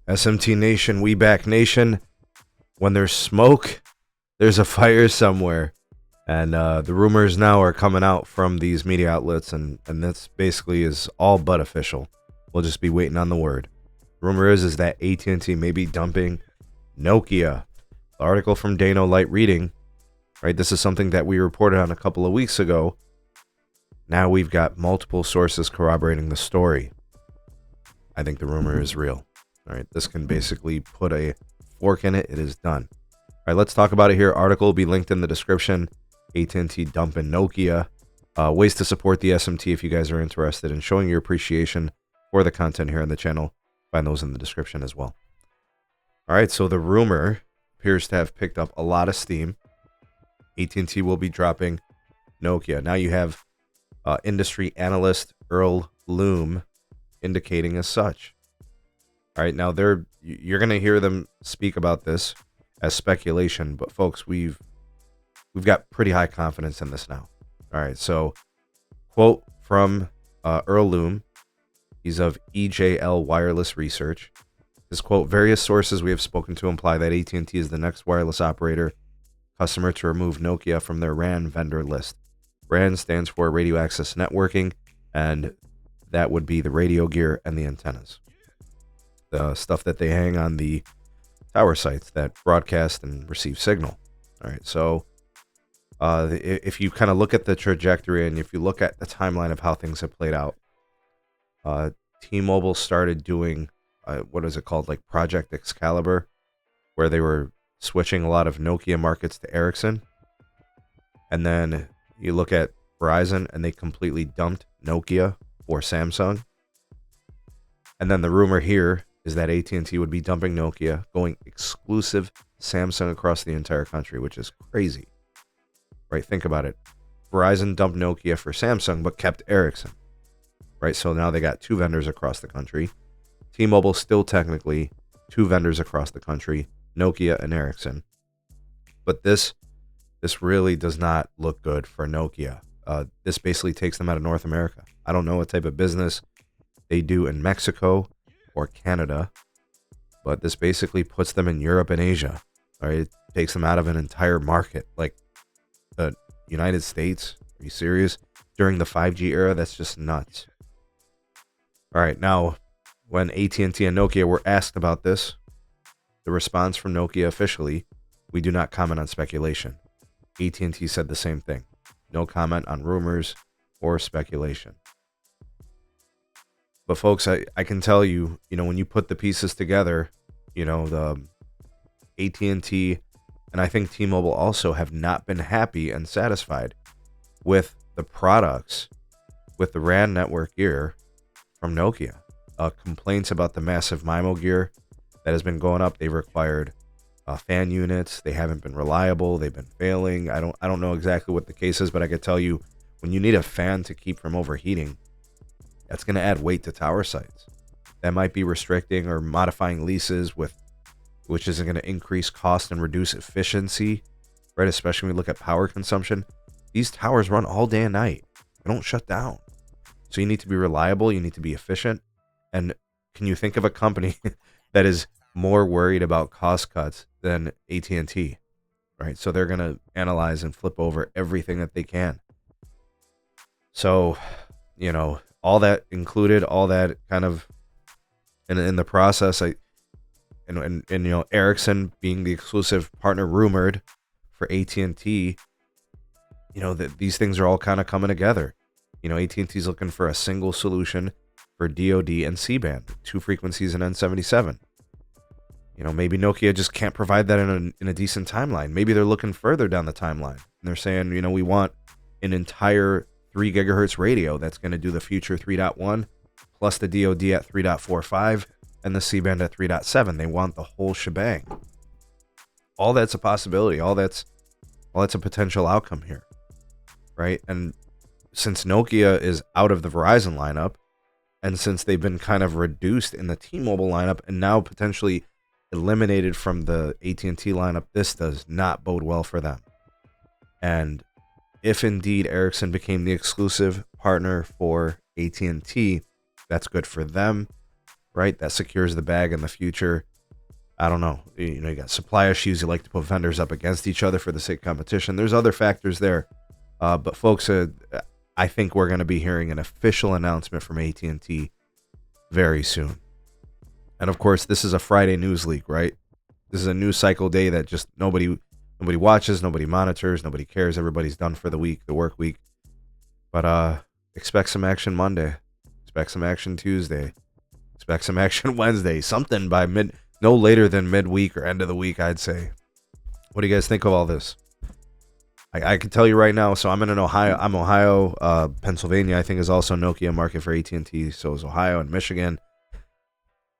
SMT Nation, we back nation. When there's smoke, there's a fire somewhere. And the rumors now are coming out from these media outlets, and this basically is all but official. We'll just be waiting on the word. Rumor is that AT&T may be dumping Nokia. The article from Dano Light Reading, right? This is something that we reported on a couple of weeks ago. Now we've got multiple sources corroborating the story. I think the rumor is real. All right, this can basically put a fork in it. It is done. All right, let's talk about it here. Article will be linked in the description. AT&T dumping Nokia. Ways to support the SMT if you guys are interested in showing your appreciation for the content here on the channel. Find those in the description as well. All right, so the rumor appears to have picked up a lot of steam. AT&T will be dropping Nokia. Now you have industry analyst Earl Loom indicating as such. All right, now you're going to hear them speak about this as speculation, but folks, we've got pretty high confidence in this now. All right, so quote from Earl Loom. He's of EJL Wireless Research. His quote, various sources we have spoken to imply that AT&T is the next wireless operator customer to remove Nokia from their RAN vendor list. RAN stands for radio access networking, and that would be the radio gear and the antennas. The stuff that they hang on the tower sites that broadcast and receive signal. All right, so if you kind of look at the trajectory and if you look at the timeline of how things have played out, T-Mobile started doing, what is it called, like Project Excalibur, where they were switching a lot of Nokia markets to Ericsson. And then you look at Verizon and they completely dumped Nokia for Samsung. And then the rumor here is that AT&T would be dumping Nokia, going exclusive Samsung across the entire country, which is crazy. Right? Think about it. Verizon dumped Nokia for Samsung, but kept Ericsson. Right? So now they got two vendors across the country. T-Mobile still technically two vendors across the country, Nokia and Ericsson. But this really does not look good for Nokia. This basically takes them out of North America. I don't know what type of business they do in Mexico or Canada, but this basically puts them in Europe and Asia. All right? It takes them out of an entire market. Like the United States. Are you serious? During the 5G era, that's just nuts. All right, now, when AT&T and Nokia were asked about this, the response from Nokia officially, we do not comment on speculation. AT&T said the same thing. No comment on rumors or speculation. But folks, I can tell you, when you put the pieces together, the AT&T and I think T-Mobile also have not been happy and satisfied with the products, with the RAN network gear from Nokia. Complaints about the massive MIMO gear that has been going up. They've required fan units. They haven't been reliable. They've been failing. I don't know exactly what the case is, but I can tell you, when you need a fan to keep from overheating, that's going to add weight to tower sites. That might be restricting or modifying leases, which isn't going to increase cost and reduce efficiency, right? Especially when we look at power consumption. These towers run all day and night. They don't shut down. So you need to be reliable. You need to be efficient. And can you think of a company that is more worried about cost cuts than AT&T, right? So they're going to analyze and flip over everything that they can. So, all that included, all that kind of in the process, Ericsson being the exclusive partner rumored for AT&T, that these things are all kind of coming together. AT&T's looking for a single solution for DoD and C-band, 2 frequencies in N77. Maybe Nokia just can't provide that in a decent timeline. Maybe they're looking further down the timeline. And they're saying, we want an entire 3 gigahertz radio that's going to do the future 3.1 plus the DoD at 3.45 and the C-band at 3.7. They want the whole shebang. All that's a possibility. All that's a potential outcome here, right? And since Nokia is out of the Verizon lineup, and since they've been kind of reduced in the T-Mobile lineup and now potentially eliminated from the AT&T lineup, this does not bode well for them. And if indeed Ericsson became the exclusive partner for AT&T, that's good for them. right? That secures the bag in the future. I don't know. You know, you got supply issues. You like to put vendors up against each other for the sake of competition. There's other factors there. But folks, I think we're going to be hearing an official announcement from AT&T very soon. And of course, this is a Friday news leak, right? This is a news cycle day that just nobody watches, nobody monitors, nobody cares. Everybody's done for the week, the work week. But expect some action Monday. Expect some action Tuesday. Expect some action Wednesday. Something by no later than midweek or end of the week, I'd say. What do you guys think of all this? I can tell you right now. So I'm in Ohio. I'm Ohio. Pennsylvania, I think, is also Nokia market for AT&T. So is Ohio and Michigan.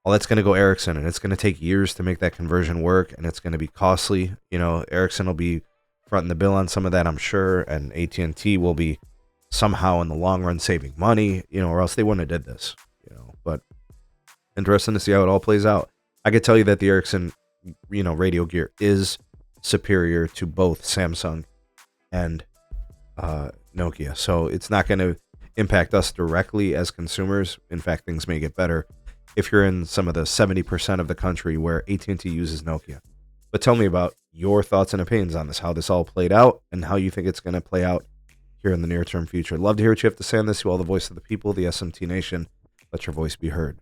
Well, that's going to go Ericsson, and it's going to take years to make that conversion work, and it's going to be costly. You know, Ericsson will be fronting the bill on some of that, I'm sure, and AT&T will be somehow in the long run saving money, you know, or else they wouldn't have did this, you know. But interesting to see how it all plays out. I could tell you that the Ericsson, you know, radio gear is superior to both Samsung and Nokia, so it's not going to impact us directly as consumers. In fact, things may get better if you're in some of the 70% of the country where AT&T uses Nokia. But tell me about your thoughts and opinions on this, how this all played out, and how you think it's going to play out here in the near-term future. Love to hear what you have to say on this. You all the voice of the people, the SMT Nation. Let your voice be heard.